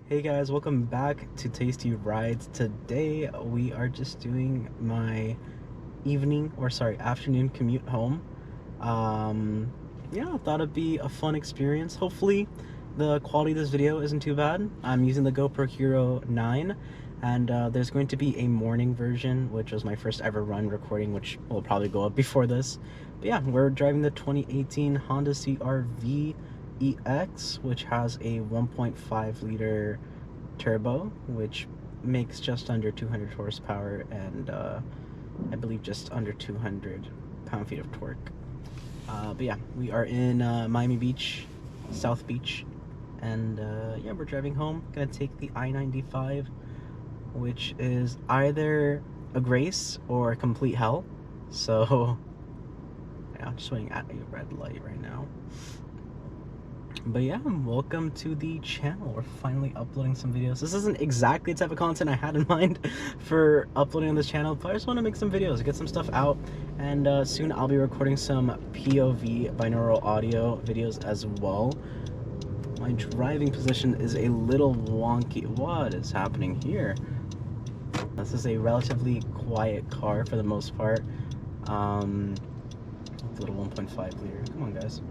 Hey guys, welcome back to Tasty Rides. Today we are just doing my afternoon commute home. Yeah, I thought it'd be a fun experience. Hopefully the quality of this video isn't too bad. I'm using the GoPro Hero 9 and there's going to be a morning version, which was my first ever run recording, which will probably go up before this. But yeah, we're driving the 2018 Honda CR-V EX, which has a 1.5 liter turbo, which makes just under 200 horsepower and I believe just under 200 pound-feet of torque. But yeah, we are in Miami Beach, South Beach, and yeah, we're driving home. Gonna take the I-95, which is either a grace or a complete hell. So yeah, I'm just waiting at a red light right now. But yeah, welcome to the channel. We're finally uploading some videos. This isn't exactly the type of content I had in mind for uploading on this channel, but I just want to make some videos, get some stuff out, and soon I'll be recording some POV binaural audio videos as well. My driving position is a little wonky. What is happening here? This is a relatively quiet car for the most part. Little 1.5 liter. Come on, guys.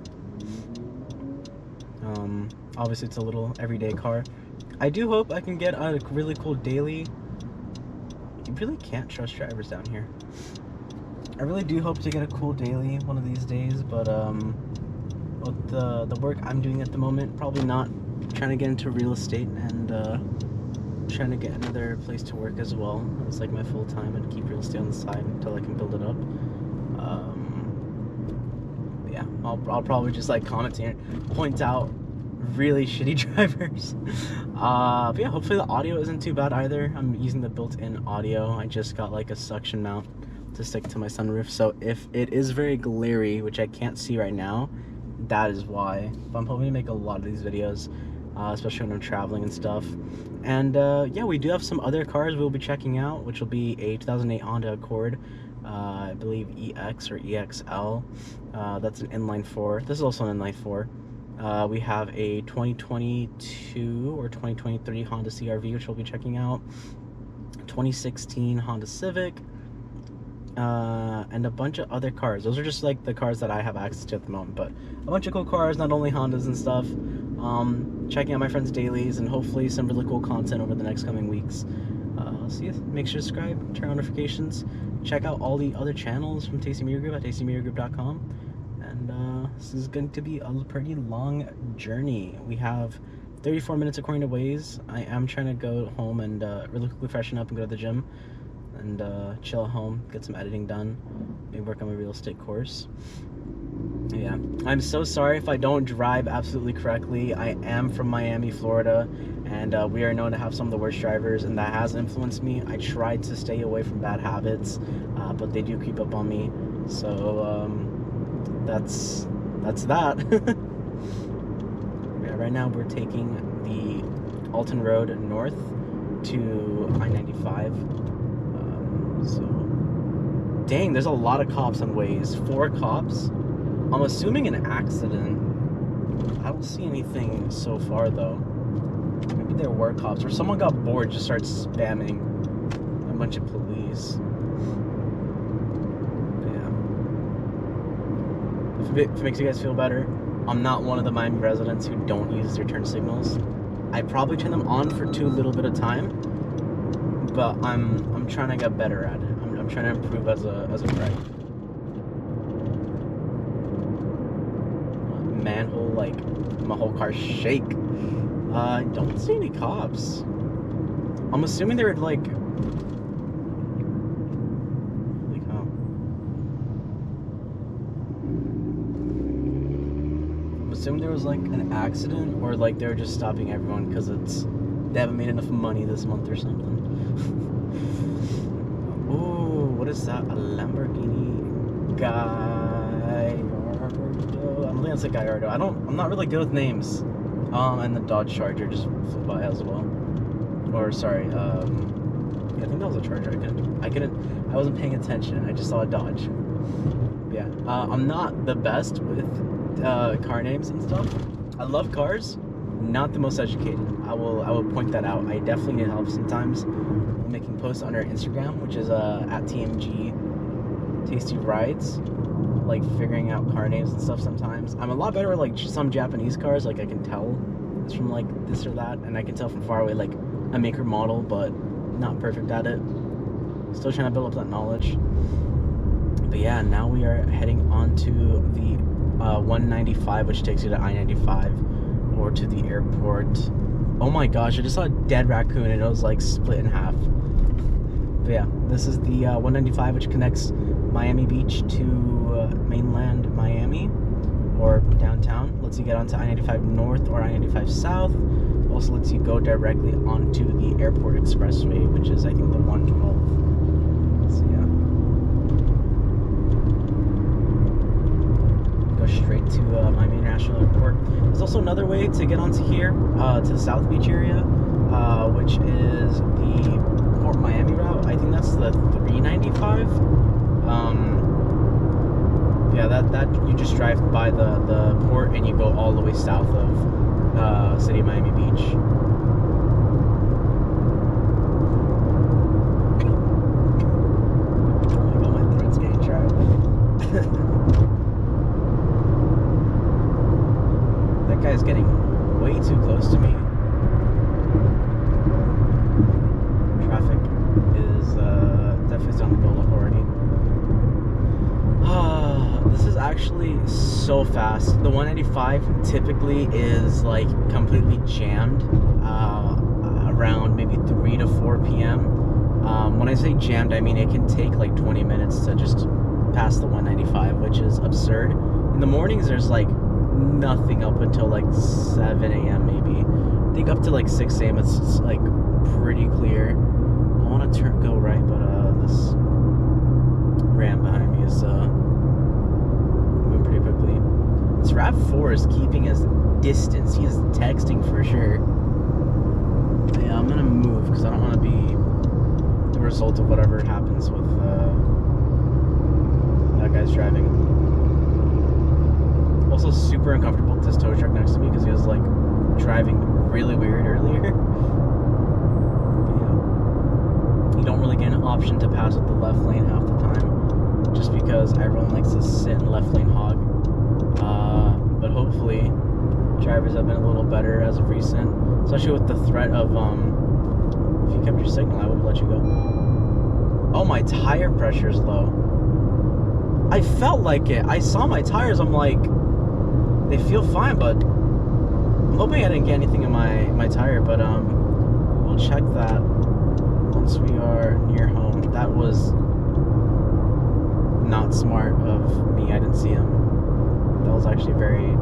Obviously it's a little everyday car. I do hope I can get a really cool daily. You really can't trust drivers down here. I really do hope to get a cool daily one of these days, but with the work I'm doing at the moment, probably not. Trying to get into real estate and trying to get another place to work as well. It's like my full time, and keep real estate on the side until I can build it up. Yeah, I'll probably just like comment and point out really shitty drivers. But yeah, hopefully the audio isn't too bad either. I'm using the built-in audio. I just got like a suction mount to stick to my sunroof, so if it is very glary, which I can't see right now, that is why. But I'm hoping to make a lot of these videos, especially when I'm traveling and stuff. And yeah, we do have some other cars we'll be checking out, which will be a 2008 Honda Accord, I believe EX or EXL. That's an inline 4. This is also an inline 4. We have a 2022 or 2023 Honda CR-V, which we'll be checking out. 2016 Honda Civic, and a bunch of other cars. Those are just like the cars that I have access to at the moment, but a bunch of cool cars, not only Hondas and stuff. Checking out my friends' dailies and hopefully some really cool content over the next coming weeks. So yeah, make sure to subscribe, turn on notifications, check out all the other channels from Tasty Media Group at tastymediagroup.com. And this is going to be a pretty long journey. We have 34 minutes according to Waze. I am trying to go home and really quickly freshen up and go to the gym and chill at home, get some editing done, maybe work on my real estate course. Yeah, I'm so sorry if I don't drive absolutely correctly. I am from Miami, Florida, and we are known to have some of the worst drivers, and that has influenced me. I tried to stay away from bad habits, but they do creep up on me. So that's that. Yeah, right now we're taking the Alton Road north to I-95. So, dang, there's a lot of cops on Waze. 4 cops. I'm assuming an accident. I don't see anything so far though. Maybe there were cops, or someone got bored, just started spamming a bunch of police. But yeah. If it makes you guys feel better, I'm not one of the Miami residents who don't use their turn signals. I probably turn them on for too little bit of time, but I'm trying to get better at it. I'm trying to improve as a driver. Manhole, like my whole car shake. I don't see any cops. I'm assuming they're like, holy cow. I'm assuming there was like an accident, or like they're just stopping everyone because they haven't made enough money this month or something. Ooh, what is that? A Lamborghini Gallardo. I don't think it's a Gallardo. I'm not really good with names. And the Dodge Charger just flew by as well. Or sorry, yeah, I think that was a Charger. I wasn't paying attention. I just saw a Dodge. Yeah, I'm not the best with car names and stuff. I love cars, not the most educated. I will point that out. I definitely need help sometimes making posts on our Instagram, which is at TMG Tasty Rides, like figuring out car names and stuff sometimes. I'm a lot better with like some Japanese cars, like I can tell it's from like this or that, and I can tell from far away like a maker model, but not perfect at it. Still trying to build up that knowledge. But yeah, now we are heading on to the 195, which takes you to I-95 or to the airport. Oh my gosh, I just saw a dead raccoon and it was like split in half. But yeah, this is the 195, which connects Miami Beach to mainland Miami or downtown. Lets you get onto I-95 North or I-95 South. Also lets you go directly onto the Airport Expressway, which is I think the 112. So yeah, go straight to Miami International Airport. There's also another way to get onto here, to the South Beach area, which is the Port Miami route. I think that's the 395. Yeah, that you just drive by the port and you go all the way south of city of Miami Beach. Oh my god, my throat's getting dry. That guy's getting way too close to me. Traffic is definitely starting to build up already. This is actually so fast. The 195 typically is like completely jammed around maybe 3 to 4 p.m. When I say jammed, I mean it can take like 20 minutes to just pass the 195, which is absurd. In the mornings, there's like nothing up until like 7 a.m. maybe. I think up to like 6 a.m. it's like pretty clear. I want to go right, but this Ram behind me is moving pretty quickly. This RAV4 is keeping his distance. He is texting for sure. But yeah, I'm gonna move because I don't want to be the result of whatever happens with that guy's driving. Also super uncomfortable with this tow truck next to me because he was like driving really weird earlier. But yeah, you don't really get an option to pass with the left lane half the time, just because everyone likes to sit in left lane hog. But hopefully drivers have been a little better as of recent, especially with the threat of if you kept your signal, I would have let you go. Oh, my tire pressure is low. I felt like it. I saw my tires. I'm like, they feel fine, but I'm hoping I didn't get anything in my tire. But we'll check that once we are near home. That was not smart of me. I didn't see him. That was actually very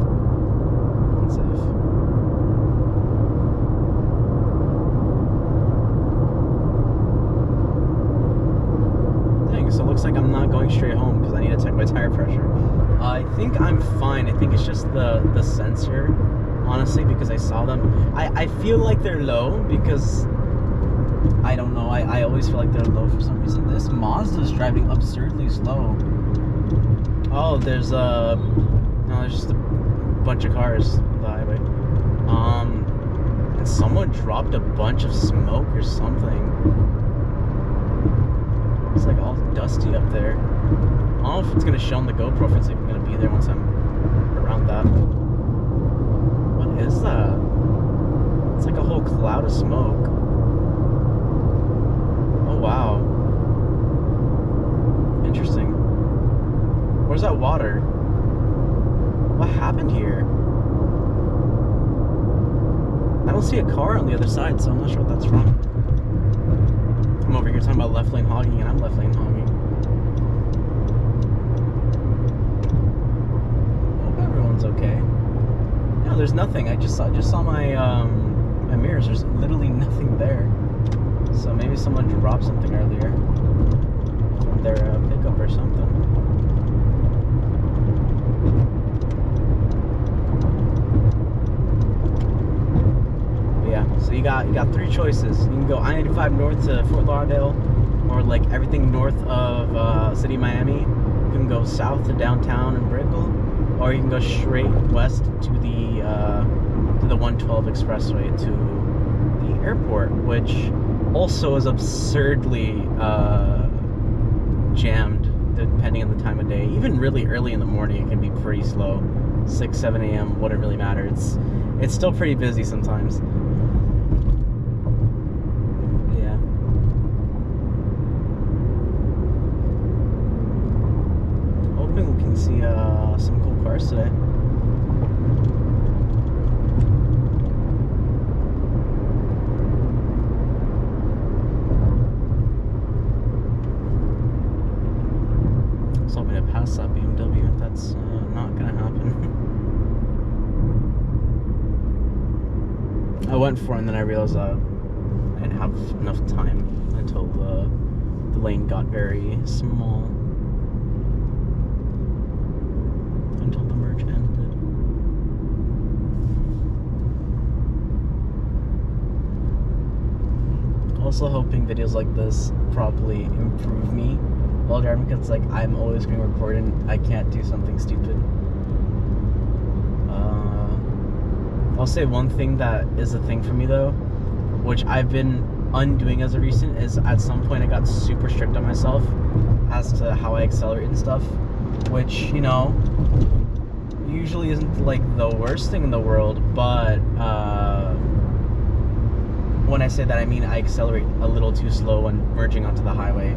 unsafe. Dang, so it looks like I'm not going straight home because I need to check my tire pressure. I think I'm fine. I think it's just the sensor, honestly, because I saw them. I feel like they're low because I don't know. I always feel like they're low for some reason. This Mazda's driving absurdly slow. Oh, there's no, there's just a bunch of cars on the highway. And someone dropped a bunch of smoke or something. It's like all dusty up there. I don't know if it's gonna show on the GoPro, if it's even gonna be there once I'm around that. What is that? It's like a whole cloud of smoke. Oh wow. Interesting. Where's that water? What happened here? I don't see a car on the other side, so I'm not sure what that's from. I'm over here talking about left lane hogging, and I'm left lane hogging. Hope everyone's okay. No, there's nothing. I just saw my my mirrors. There's literally nothing there. So maybe someone dropped something earlier from their pickup or something. So you got three choices. You can go I-95 north to Fort Lauderdale, or like everything north of City of Miami. You can go south to downtown and Brickell, or you can go straight west to the the 112 expressway to the airport, which also is absurdly jammed depending on the time of day. Even really early in the morning, it can be pretty slow. 6, 7 a.m. wouldn't really matter. It's still pretty busy sometimes. Yeah. Hoping we can see some cool cars today. I was hoping to pass that BMW. That's not gonna happen. I went for it and then I realized I didn't have enough time until the lane got very small. Until the merge ended. Also hoping videos like this probably improve me while driving, because like I'm always being recorded and I can't do something stupid. I'll say one thing that is a thing for me though, which I've been undoing as of recent, is at some point I got super strict on myself as to how I accelerate and stuff, which, you know, usually isn't like the worst thing in the world, but when I say that, I mean I accelerate a little too slow when merging onto the highway,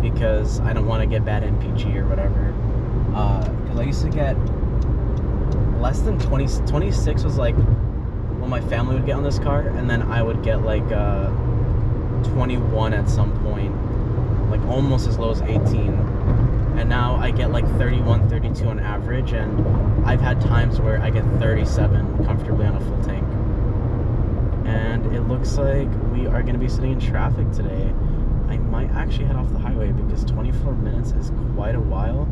because I don't want to get bad MPG or whatever. Because I used to get less than 20, 26 was like when my family would get on this car, and then I would get like 21 at some point, like almost as low as 18, and now I get like 31, 32 on average, and I've had times where I get 37 comfortably on a full tank. And it looks like we are going to be sitting in traffic today. I might actually head off the highway because 24 minutes is quite a while.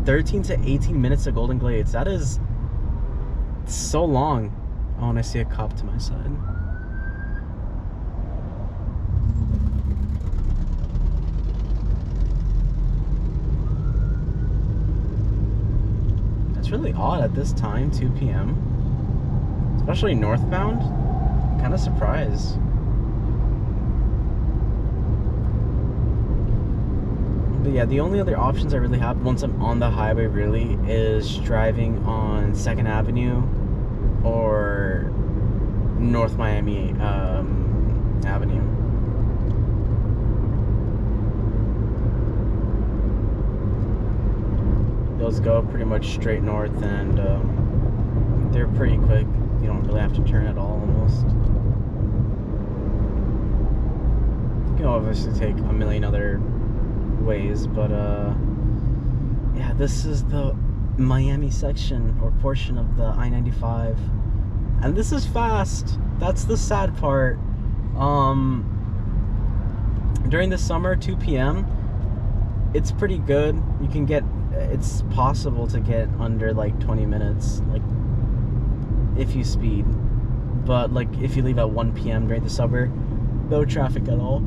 13 to 18 minutes to Golden Glades. That is so long. Oh, and I see a cop to my side. That's really odd at this time, 2 p.m. Especially northbound. I'm kind of surprised. But yeah, the only other options I really have once I'm on the highway really is driving on 2nd Avenue or North Miami Avenue. Those go pretty much straight north, and they're pretty quick. You don't really have to turn at all, almost. You can obviously take a million other ways, but yeah, this is the Miami section or portion of the I-95, and this is fast. That's the sad part. During the summer, 2 p.m. it's pretty good. You can get, it's possible to get under like 20 minutes, like if you speed. But like if you leave at 1 p.m. during the summer, no traffic at all,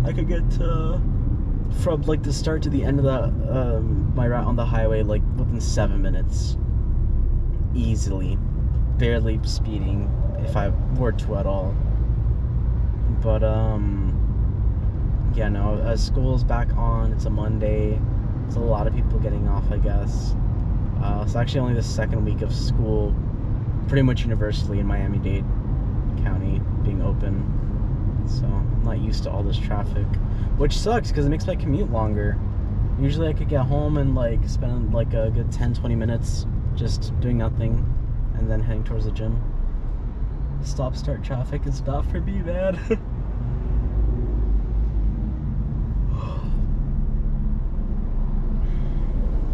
I could get from like the start to the end of the my route on the highway like within 7 minutes easily, barely speeding if I were to at all. But yeah, no, school's back on. It's a Monday. It's a lot of people getting off, I guess. It's actually only the second week of school pretty much universally in Miami-Dade County being open, so I'm not used to all this traffic, which sucks because it makes my commute longer. Usually I could get home and like spend like a good 10-20 minutes just doing nothing and then heading towards the gym. Stop start traffic is not for me, man.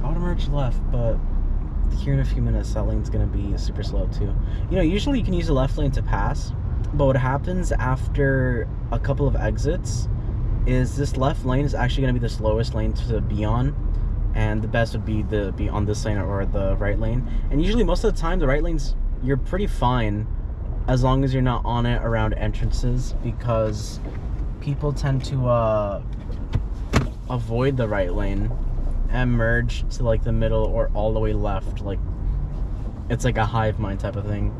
Auto merge left, but here in a few minutes that lane's gonna be super slow too. You know, usually you can use the left lane to pass, but what happens after a couple of exits is this left lane is actually gonna be the slowest lane to be on, and the best would be to be on this lane or the right lane. And usually most of the time the right lanes, you're pretty fine as long as you're not on it around entrances, because people tend to avoid the right lane and merge to like the middle or all the way left, like it's like a hive mind type of thing.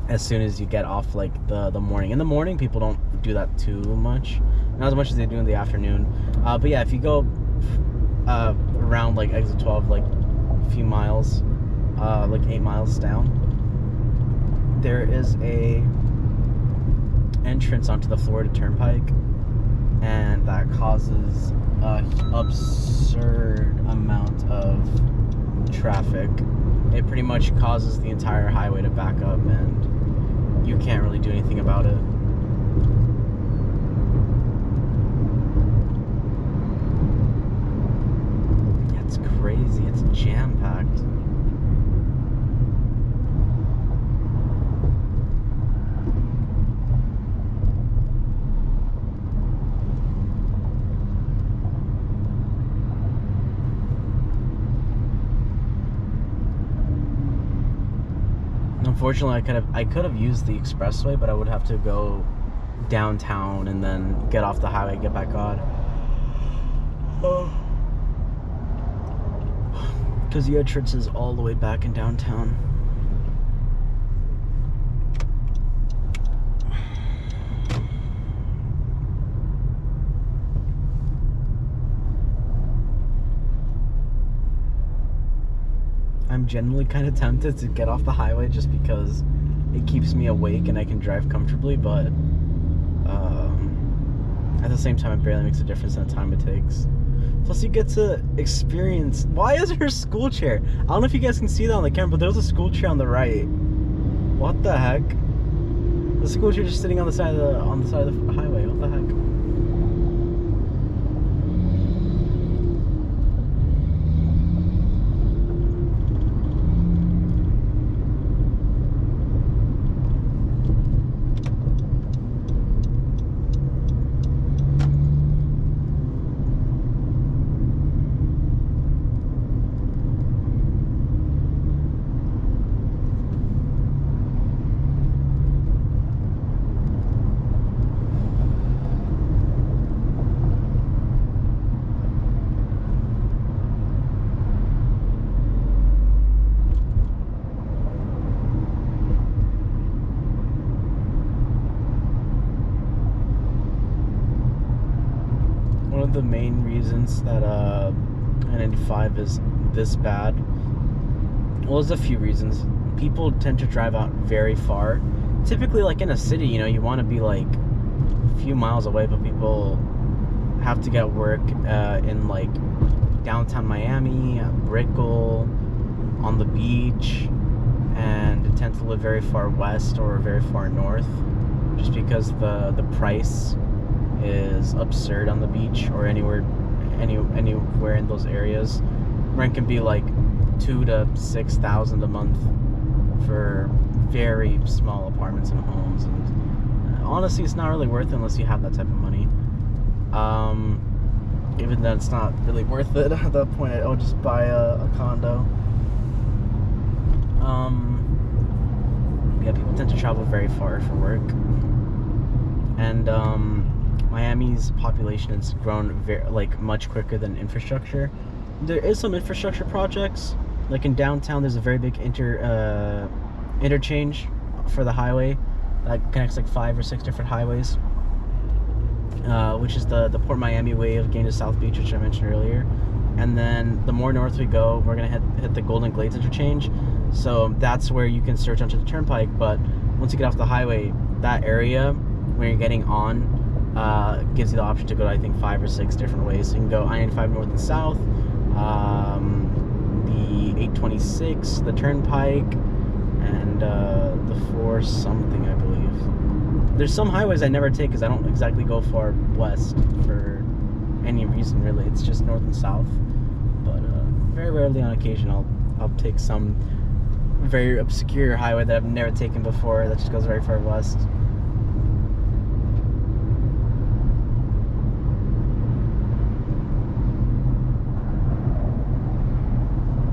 As soon as you get off like the morning. In the morning, people don't do that too much, not as much as they do in the afternoon. But yeah, if you go around like exit 12, like a few miles, like 8 miles down, there is a entrance onto the Florida Turnpike, and that causes an absurd amount of traffic. It pretty much causes the entire highway to back up, and you can't really do anything about it. It's crazy. It's jam-packed. Unfortunately, I could have used the expressway, but I would have to go downtown and then get off the highway and get back on. Because the entrance is all the way back in downtown. I'm generally kind of tempted to get off the highway just because it keeps me awake and I can drive comfortably, but at the same time, it barely makes a difference in the time it takes. Plus, you get to experience. Why is there a school chair? I don't know if you guys can see that on the camera, but there's a school chair on the right. What the heck? The school chair just sitting on the side of the highway. What the heck? The main reasons that I-95 is this bad, well, there's a few reasons. People tend to drive out very far. Typically, like in a city, you know, you want to be like a few miles away, but people have to get work in like downtown Miami, Brickell, on the beach, and tend to live very far west or very far north, just because the price is absurd on the beach or anywhere in those areas. Rent can be like $2,000 to $6,000 a month for very small apartments and homes, and honestly, it's not really worth it unless you have that type of money. Even then, it's not really worth it. At that point, I'll just buy a condo. Yeah, people tend to travel very far for work, and Miami's population has grown much quicker than infrastructure. There is some infrastructure projects, like in downtown. There's a very big interchange for the highway that connects like 5 or 6 different highways, which is the Port Miami way of getting to South Beach, which I mentioned earlier. And then the more north we go, we're gonna hit the Golden Glades interchange. So that's where you can search onto the turnpike. But once you get off the highway, that area where you're getting on gives you the option to go to, I think, 5 or 6 different ways. So you can go I-95 north and south, the 826, the turnpike, and the 4 something, I believe. There's some highways I never take because I don't exactly go far west for any reason, really. It's just north and south. But very rarely, on occasion, I'll take some very obscure highway that I've never taken before that just goes very far west.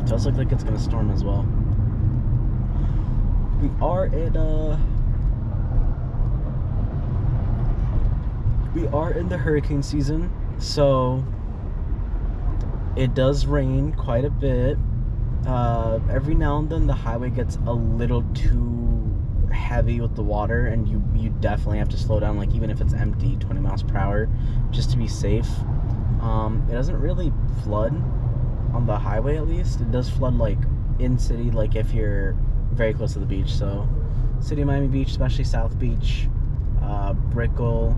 It does look like it's gonna storm as well. We are in the hurricane season, so it does rain quite a bit. every now and then the highway gets a little too heavy with the water, and you definitely have to slow down, like even if it's empty, 20 miles per hour, just to be safe. It doesn't really flood on the highway, at least. It does flood like in city, like if you're very close to the beach. So city of Miami Beach, especially South Beach, Brickell,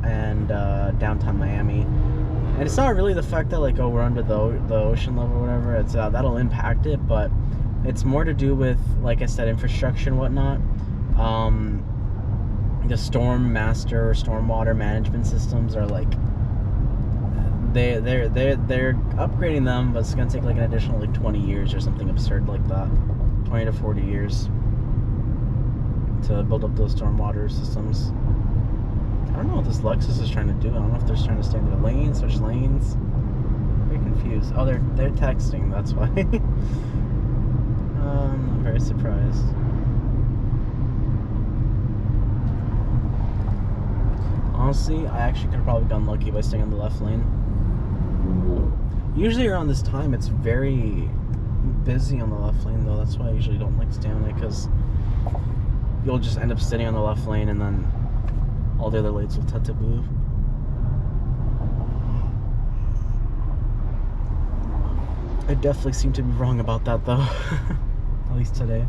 and downtown Miami. And it's not really the fact that like, oh, we're under the ocean level or whatever. It's that'll impact it, but it's more to do with, like I said, infrastructure and whatnot. The storm master or stormwater management systems are like, they're upgrading them, but it's gonna take like an additional like 20 years or something absurd like that, 20 to 40 years to build up those stormwater systems. I don't know what this Lexus is trying to do. I don't know if they're trying to stay in their lane, switch lanes. Very confused. Oh, they're texting. That's why. I'm very surprised. Honestly, I actually could have probably gotten lucky by staying on the left lane. Usually around this time, it's very busy on the left lane, though. That's why I usually don't like staying on it, because you'll just end up sitting on the left lane, and then all the other lanes will tend to move. I definitely seem to be wrong about that, though. At least today.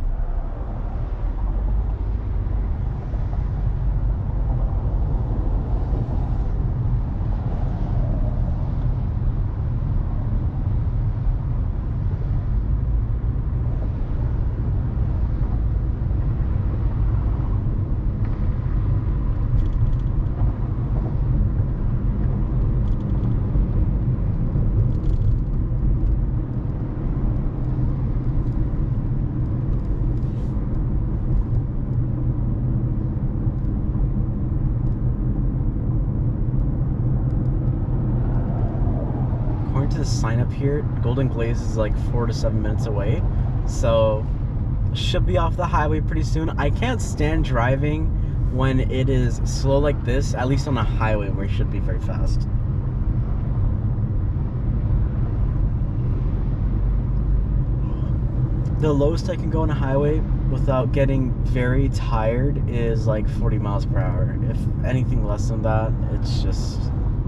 To the sign up here, Golden Glaze is like 4 to 7 minutes away, so should be off the highway pretty soon. I can't stand driving when it is slow like this, at least on a highway where it should be very fast. The lowest I can go on a highway without getting very tired is like 40 miles per hour. If anything less than that, it's just,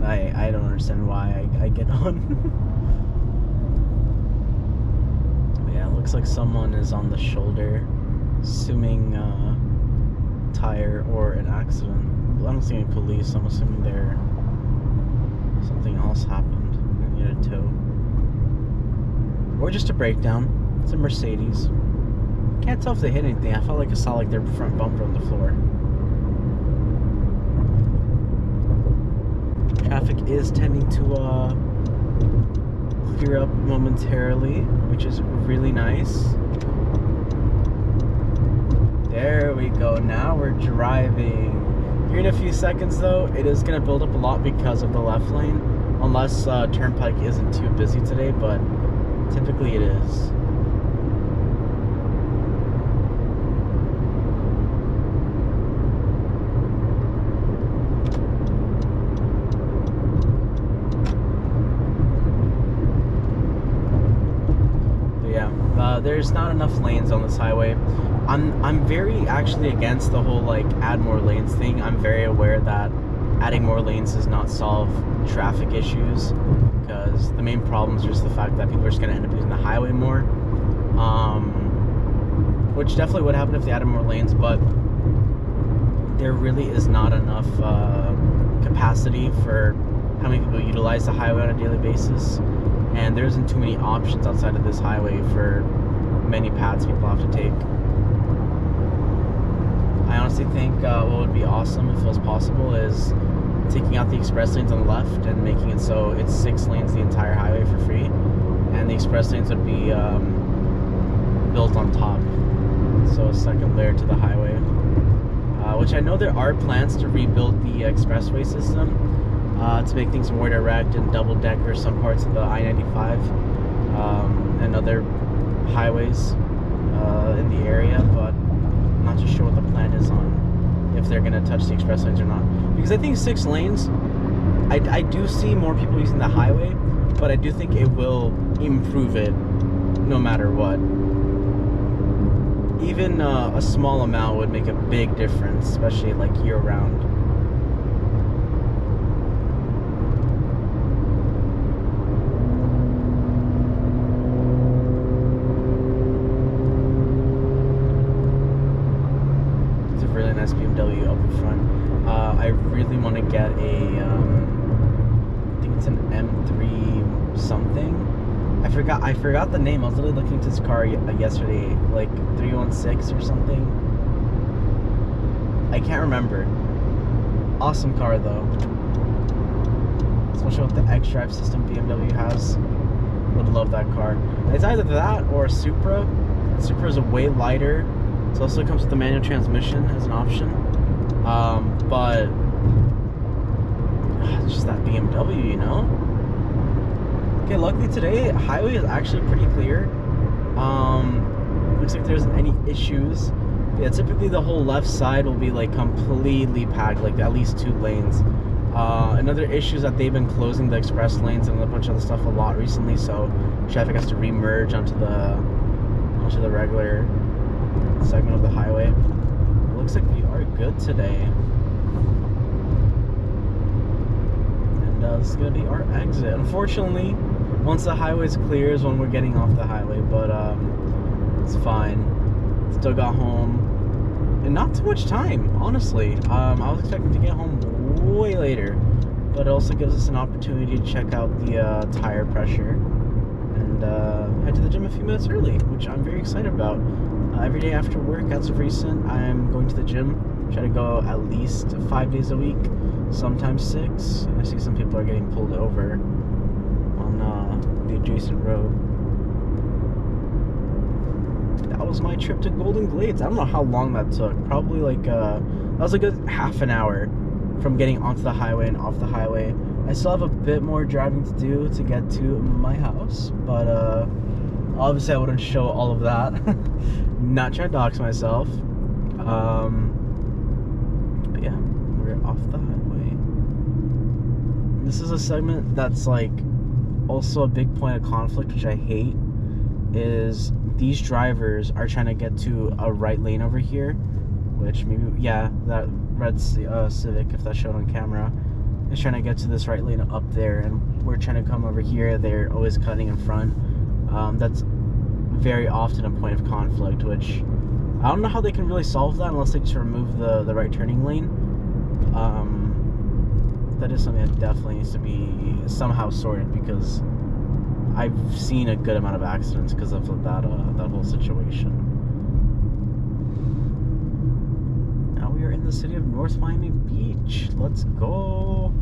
I don't understand why I get on. But yeah, it looks like someone is on the shoulder, assuming tire or an accident. I don't see any police, so I'm assuming something else happened. They need a tow. Or just a breakdown. It's a Mercedes. Can't tell if they hit anything. I felt like I saw like their front bumper on the floor. Traffic is tending to clear up momentarily, which is really nice. There we go. Now we're driving. Here in a few seconds, though, it is going to build up a lot because of the left lane, unless Turnpike isn't too busy today, but typically it is. There's not enough lanes on this highway. I'm very actually against the whole like add more lanes thing. I'm very aware that adding more lanes does not solve traffic issues, because the main problem is just the fact that people are just going to end up using the highway more, which definitely would happen if they added more lanes, but there really is not enough capacity for how many people utilize the highway on a daily basis, and there isn't too many options outside of this highway for many paths people have to take. I honestly think what would be awesome if it was possible is taking out the express lanes on the left and making it so it's 6 lanes the entire highway for free, and the express lanes would be built on top, so a second layer to the highway, which I know there are plans to rebuild the expressway system to make things more direct and double decker some parts of the I-95 and other highways in the area, but I'm not too sure what the plan is on if they're going to touch the express lanes or not, because I think 6 lanes, I do see more people using the highway, but I do think it will improve it no matter what. Even a small amount would make a big difference, especially like year-round. It's a really nice BMW up in front. I really want to get a, I think it's an M3 something. I forgot the name. I was literally looking at this car yesterday, like 316 or something. I can't remember. Awesome car though, especially with the X-Drive system BMW has. Would love that car. It's either that or a Supra. The Supra is a way lighter. It also comes with the manual transmission as an option. But it's just that BMW, you know. Okay, luckily today, highway is actually pretty clear. Looks like there isn't any issues. Yeah, typically the whole left side will be like completely packed, like at least 2 lanes. Another issue is that they've been closing the express lanes and a bunch of other stuff a lot recently, so traffic has to re-merge onto the regular segment of the highway. Looks like we are good today. And this is gonna be our exit. Unfortunately, once the highway's clear is when we're getting off the highway, but it's fine. Still got home in not too much time, honestly. I was expecting to get home way later, but it also gives us an opportunity to check out the tire pressure and head to the gym a few minutes early, which I'm very excited about. Every day after work, as of recent, I'm going to the gym. Try to go at least 5 days a week, sometimes 6. I see some people are getting pulled over on the adjacent road. That was my trip to Golden Glades. I don't know how long that took. Probably like that was a good half an hour from getting onto the highway and off the highway. I still have a bit more driving to do to get to my house, but obviously I wouldn't show all of that. Not trying to dox myself. But yeah, we're off the highway. This is a segment that's like also a big point of conflict, which I hate, is these drivers are trying to get to a right lane over here, which maybe, yeah, that red Civic, if that's shown on camera, is trying to get to this right lane up there, and we're trying to come over here. They're always cutting in front. That's very often a point of conflict, which I don't know how they can really solve that unless they just remove the right turning lane. That is something that definitely needs to be somehow sorted, because I've seen a good amount of accidents because of that whole situation. Now we are in the city of North Miami Beach. Let's go.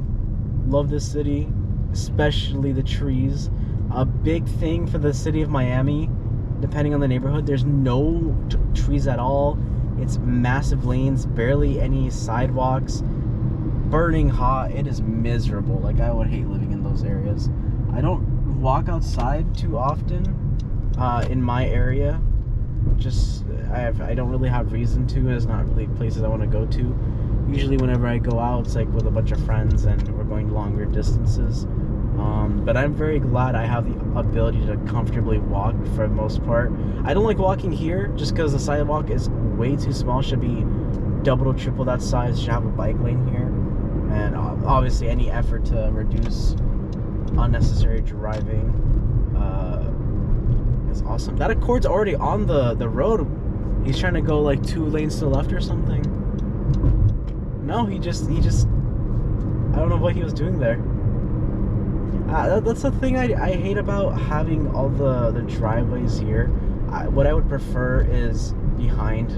Love this city, especially the trees. A big thing for the city of Miami, depending on the neighborhood, there's no trees at all. It's massive lanes, barely any sidewalks, burning hot. It is miserable. Like, I would hate living in those areas. I don't walk outside too often in my area. Just I don't really have reason to. It's not really places I want to go to. Usually whenever I go out, it's like with a bunch of friends and we're going longer distances. But I'm very glad I have the ability to comfortably walk for the most part. I don't like walking here just because the sidewalk is way too small. Should be double or triple that size. Should have a bike lane here. And obviously any effort to reduce unnecessary driving is awesome. That Accord's already on the road. He's trying to go like 2 lanes to the left or something. No, he just I don't know what he was doing there. That's the thing I hate about having all the driveways here. What I would prefer is behind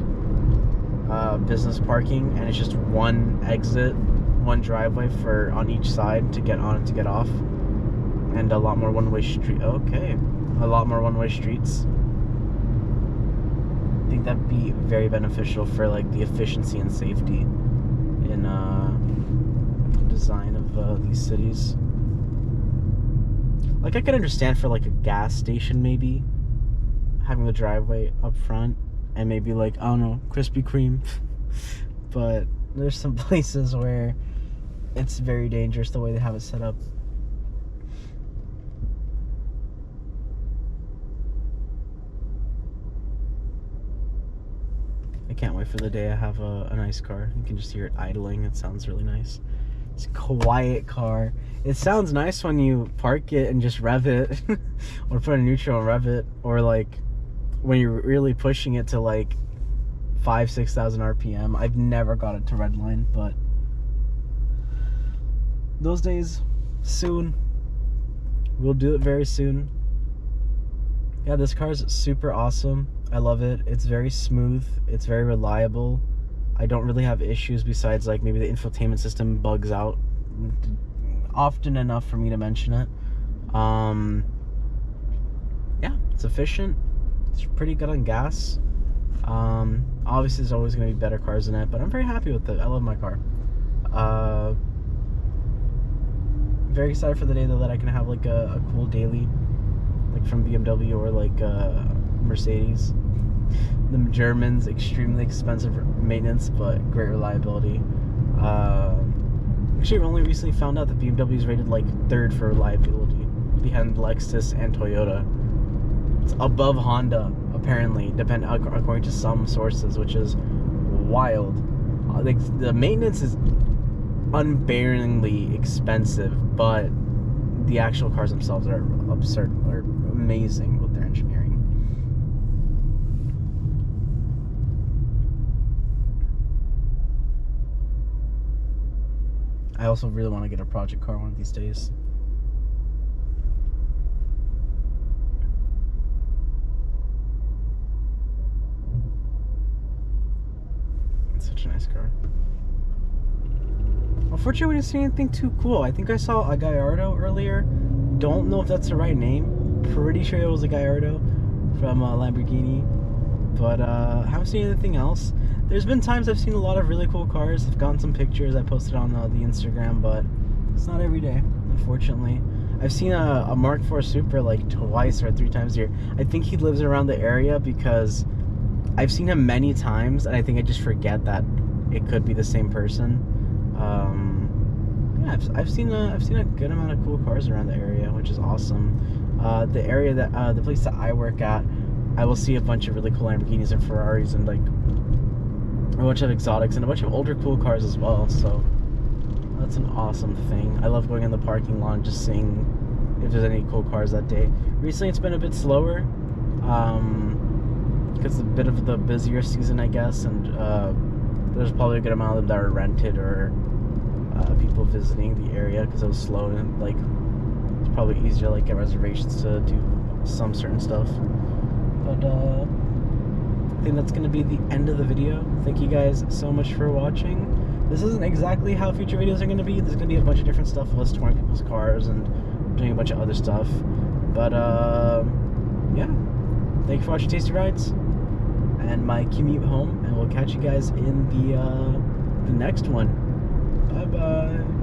business parking, and it's just one exit, one driveway for on each side to get on and to get off, and a lot more one-way street. Okay, a lot more one-way streets. I think that'd be very beneficial for like the efficiency and safety in design of these cities. Like, I could understand for like a gas station maybe having the driveway up front and maybe like, I don't know, Krispy Kreme. But there's some places where it's very dangerous the way they have it set up. can't wait for the day I have a nice car. You can just hear it idling. It sounds really nice. It's a quiet car. It sounds nice when you park it and just rev it, or put a neutral and rev it, or like when you're really pushing it to like 5,000-6,000 RPM. I've never got it to redline, but those days soon. We'll do it very soon. Yeah, this car is super awesome. I love it. It's very smooth. It's very reliable. I don't really have issues besides like maybe the infotainment system bugs out often enough for me to mention it. Yeah, it's efficient. It's pretty good on gas. Obviously there's always going to be better cars in it, but I'm very happy with it. I love my car. Very excited for the day though that I can have like a cool daily, like from BMW or like Mercedes. The Germans, extremely expensive maintenance, but great reliability. Actually, we only recently found out that BMW is rated like 3rd for reliability, behind Lexus and Toyota. It's above Honda, apparently, according to some sources, which is wild. Like the maintenance is unbearingly expensive, but the actual cars themselves are absurd, are amazing with their engineering. I also really want to get a project car one of these days. It's such a nice car. Unfortunately, we didn't see anything too cool. I think I saw a Gallardo earlier. Don't know if that's the right name. Pretty sure it was a Gallardo from Lamborghini. But haven't seen anything else. There's been times I've seen a lot of really cool cars. I've gotten some pictures I posted on the Instagram, but it's not every day, unfortunately. I've seen a Mark IV Supra like twice or 3 times a year. I think he lives around the area because I've seen him many times, and I think I just forget that it could be the same person. Yeah, I've seen a good amount of cool cars around the area, which is awesome. The area that the place that I work at, I will see a bunch of really cool Lamborghinis and Ferraris and like a bunch of exotics and a bunch of older cool cars as well. So that's an awesome thing. I love going in the parking lot and just seeing if there's any cool cars that day. Recently, it's been a bit slower because it's a bit of the busier season, I guess, and there's probably a good amount of them that are rented or people visiting the area because it was slow, and like it's probably easier to like get reservations to do some certain stuff. But I think that's going to be the end of the video. Thank you guys so much for watching. This isn't exactly how future videos are going to be. There's going to be a bunch of different stuff of us touring people's cars and doing a bunch of other stuff. But yeah, thank you for watching Tasty Rides and my commute home, and we'll catch you guys in the next one. Bye bye.